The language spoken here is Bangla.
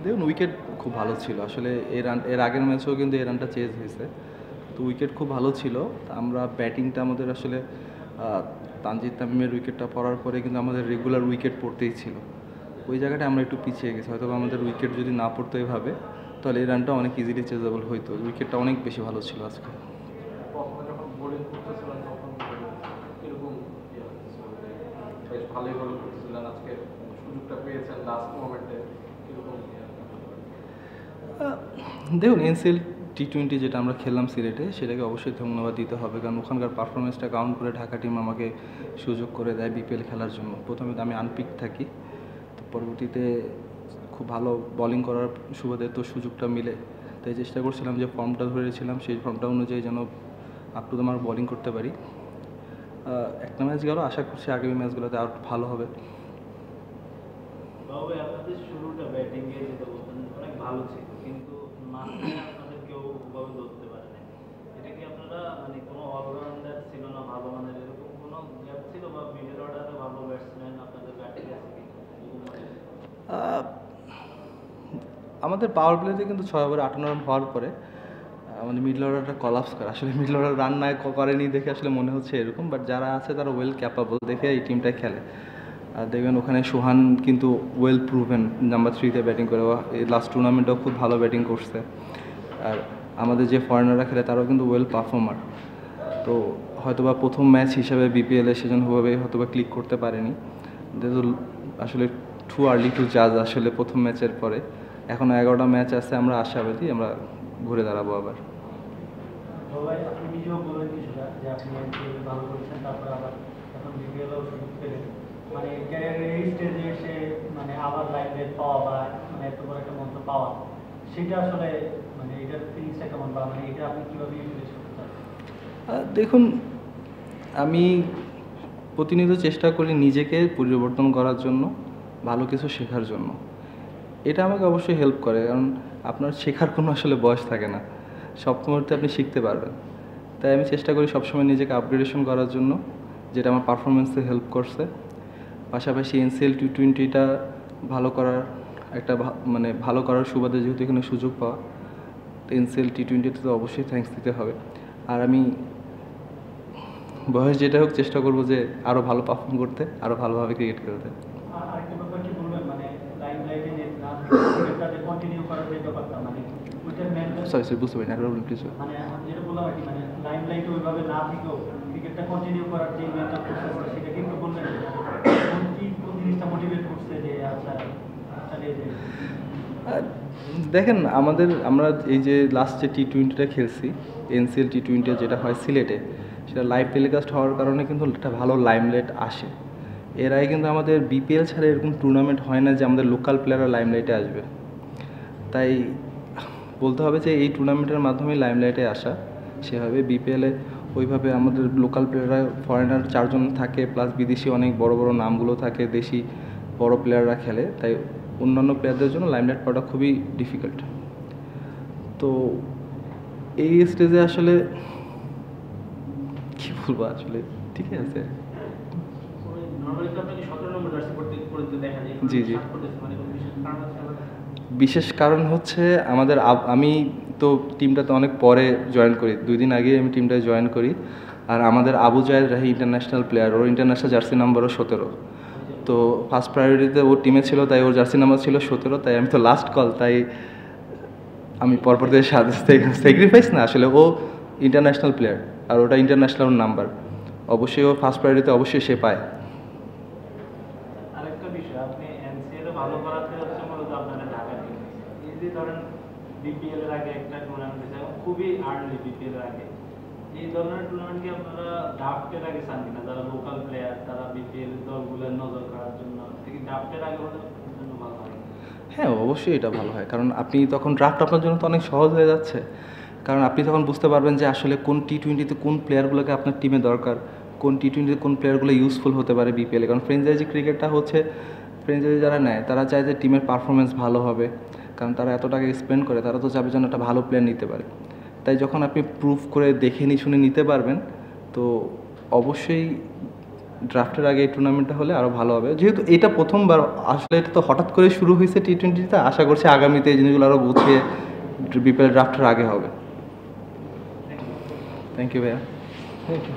দেখুন উইকেট খুব ভালো ছিল আসলে। এর আগের ম্যাচেও কিন্তু এই রানটা চেজ হয়েছে, তো উইকেট খুব ভালো ছিল। আমরা ব্যাটিংটা আমাদের আসলে তানজিদ তামিমের উইকেটটা পড়ার পরে কিন্তু আমাদের রেগুলার উইকেট পড়তেই ছিল। ওই জায়গাটা আমরা একটু পিছিয়ে গেছি, হয়তো আমাদের উইকেট যদি না পড়তো এভাবে, তাহলে এই রানটা অনেক ইজিলি চেজেবল হইতো। উইকেটটা অনেক বেশি ভালো ছিল আজকে। দেখুন এনসিএল টি20 যেটা আমরা খেললাম সিলেটে, সেটাকে অবশ্যই ধন্যবাদ দিতে হবে, কারণ ওখানকার পারফরমেন্সটা কাউন্ট করে ঢাকা টিম আমাকে সুযোগ করে দেয় বিপিএল খেলার জন্য। প্রথমে তো আমি আনপিক থাকি, তো পরবর্তীতে খুব ভালো বোলিং করার সুবাদে তো সুযোগটা মিলে, তাই চেষ্টা করছিলাম যে ফর্মটা ধরেছিলাম সেই ফর্মটা অনুযায়ী যেন up to the mark bowling করতে পারি। একটা ম্যাচ গেল, আশা করছি আগামী ম্যাচগুলোতে আরও ভালো হবে। আপনাদের শুরুটা ব্যাটিং এ যেটা বলতেন অনেক ভালো ছিল, কিন্তু মাঝখানে আপনাদের কেউ ওভাবে ধরতে পারে না। এটা কি আপনারা মানে কোনো অলরাউন্ডার ছিল না ভালো মানের, এরকম কোনো গ্যাপ ছিল, বা মিডল অর্ডারে ভালো ব্যাটসম্যান আপনাদের ব্যাটিং আছে কি? আমাদের পাওয়ার প্লেতে কিন্তু 6 ওভারে 58 রান হওয়ার পরে আমাদের মিডল অর্ডারটা কলাপস করে। আসলে মিডল অর্ডার রান না করেনি দেখে আসলে মনে হচ্ছে এরকম, বাট যারা আছে তারা ওয়েল ক্যাপাবল দেখে এই টিমটা খেলে। আর দেখবেন ওখানে সোহান কিন্তু ওয়েল প্রুভেন নাম্বার 3-তে ব্যাটিং করে, এই লাস্ট টুর্নামেন্টেও খুব ভালো ব্যাটিং করছে। আর আমাদের যে ফরেনাররা খেলে তারাও কিন্তু ওয়েল পারফর্মার। তো হয়তোবা প্রথম ম্যাচ হিসাবে বিপিএলে সেজন্যভাবে হয়তোবা ক্লিক করতে পারেনি। আসলে টু আর্লি টু জাজ আসলে প্রথম ম্যাচের পরে। এখনও 11টা ম্যাচ আছে, আমরা আশাবাদী আমরা ঘুরে দাঁড়াবো আবার। আপনি নিজেও বললেন কিছুটা যে আপনি ভালো করেছেন, তারপর আবার এখন বিপিএলও সুযোগ পেলেন, মানে ক্যারিয়ারের এই স্টেজে এসে মানে আবার লাইফে পাওয়া বা মানে এত বড় একটা মঞ্চ পাওয়া, সেটা আসলে মানে এটার ফিলিংসটা কেমন, বা মানে এটা আপনি কীভাবে ইউটিলাইজ করতে চান? দেখুন আমি প্রতিনিয়ত চেষ্টা করি নিজেকে পরিবর্তন করার জন্য, ভালো কিছু শেখার জন্য। এটা আমাকে অবশ্যই হেল্প করে, কারণ আপনার শেখার কোনো আসলে বয়স থাকে না, সব মুহূর্তে আপনি শিখতে পারবেন। তাই আমি চেষ্টা করি সবসময় নিজেকে আপগ্রেডেশন করার জন্য, যেটা আমার পারফরমেন্সে হেল্প করছে। পাশাপাশি এনসিএল টি20টা ভালো করার একটা মানে ভালো করার সুবাদে যেহেতু এখানে সুযোগ পাওয়া, তো এনসিএল টি20তে তো অবশ্যই থ্যাঙ্কস দিতে হবে। আর আমি বয়স যেটা হোক চেষ্টা করবো যে আরও ভালো পারফর্ম করতে, আরও ভালোভাবে ক্রিকেট খেলতে। আরেকটা ব্যাপার কি বলবেন, মানে লাইমলাইটে না ক্রিকেটটাকে কন্টিনিউ করার যে ব্যাপারটা, মানে ওইটার মেন সরি বুঝতে পারি না, প্লিজ। মানে আমি যেটা বললাম আর কি, মানে লাইমলাইটে ওইভাবে না থেকেও ক্রিকেটটা কন্টিনিউ করার যে মেন্টাল প্রসেসটা, সেটা কি একটু বললেন? কোন জিনিসটা মোটিভেট করছে যে আচ্ছা চালিয়ে যাই? দেখেন আমরা এই যে লাস্ট যে টি20টা খেলছি, এনসিএল টি20 যেটা হয় সিলেটে, সেটা লাইভ টেলিকাস্ট হওয়ার কারণে কিন্তু একটা ভালো লাইমলাইট আসে। এর আগে কিন্তু আমাদের বিপিএল ছাড়া এরকম টুর্নামেন্ট হয় না যে আমাদের লোকাল প্লেয়াররা লাইমলাইটে আসবে। তাই বলতে হবে যে এই টুর্নামেন্টের মাধ্যমে লাইমলাইটে আসা। সেভাবে বিপিএলে ওইভাবে আমাদের লোকাল প্লেয়াররা, ফরেনার 4 জন থাকে, প্লাস বিদেশি অনেক বড় বড় নামগুলো থাকে, দেশি বড় প্লেয়াররা খেলে। তাই অন্যান্য প্লেয়ারদের জন্য লাইমলাইট পাওয়াটা খুবই ডিফিকাল্ট। তো এই স্টেজে আসলে কী বলবো, আসলে ঠিক আছে। জি বিশেষ কারণ হচ্ছে আমাদের আমি তো টিমটাতে অনেক পরে জয়েন করি, 2 দিন আগে আমি টিমটায় জয়েন করি। আর আমাদের আবু জায়েদ রাহি ইন্টারন্যাশনাল প্লেয়ার, ওর ইন্টারন্যাশনাল জার্সি নাম্বারও 17। তো ফার্স্ট প্রায়োরিটিতে ওর টিমে ছিল, তাই ওর জার্সি নাম্বার ছিল 17। তাই আমি তো লাস্ট কল, তাই আমি পরপর দিয়ে স্যাক্রিফাইস না, আসলে ও ইন্টারন্যাশনাল প্লেয়ার আর ওটা ইন্টারন্যাশনাল নাম্বার, অবশ্যই ও ফার্স্ট প্রায়োরিটিতে অবশ্যই সে পায়। আরেকটা বিষয়, আপনি এনসিএল ভালো করাতে হচ্ছে মূলত আপনাদের ঢাকা টিম। এই যে ধরেন বিপিএল এর আগে একটা টুর্নামেন্ট হয়েছে, খুবই আর্লি বিপিএল এর আগে, এই ধরনের টুর্নামেন্ট কি আপনারা ড্রাফটের আগে চান কিনা? যারা লোকাল প্লেয়ার তারা বিপিএল দলগুলোর নজর করার জন্য ড্রাফটের আগে হলে জন্য ভালো হয়? হ্যাঁ অবশ্যই এটা ভালো হয়, কারণ আপনি তখন ড্রাফট আপনার জন্য তো অনেক সহজ হয়ে যাচ্ছে। কারণ আপনি তখন বুঝতে পারবেন যে আসলে কোন টি20তে কোন প্লেয়ারগুলোকে আপনার টিমে দরকার, কোন টি20তে কোন প্লেয়ারগুলো ইউজফুল হতে পারে বিপিএলে। কারণ ফ্র্যাঞ্চাইজি ক্রিকেটটা হচ্ছে, ফ্র্যাঞ্চাইজি যারা নেয় তারা চায় যে টিমের পারফরমেন্স ভালো হবে, কারণ তারা এত টাকা স্পেন্ড করে, তারা তো চাবে যেন একটা ভালো প্লেয়ার নিতে পারে। তাই যখন আপনি প্রুফ করে দেখে শুনে নিতে পারবেন, তো অবশ্যই ড্রাফটের আগে এই টুর্নামেন্টটা হলে আরও ভালো হবে, যেহেতু এটা প্রথমবার আসলে, এটা তো হঠাৎ করে শুরু হয়েছে T20-তে। আশা করছি আগামীতে এই জিনিসগুলো আরও গুছিয়ে বিপিএল ড্রাফটের আগে হবে। থ্যাংক ইউ ভাইয়া। Thank you.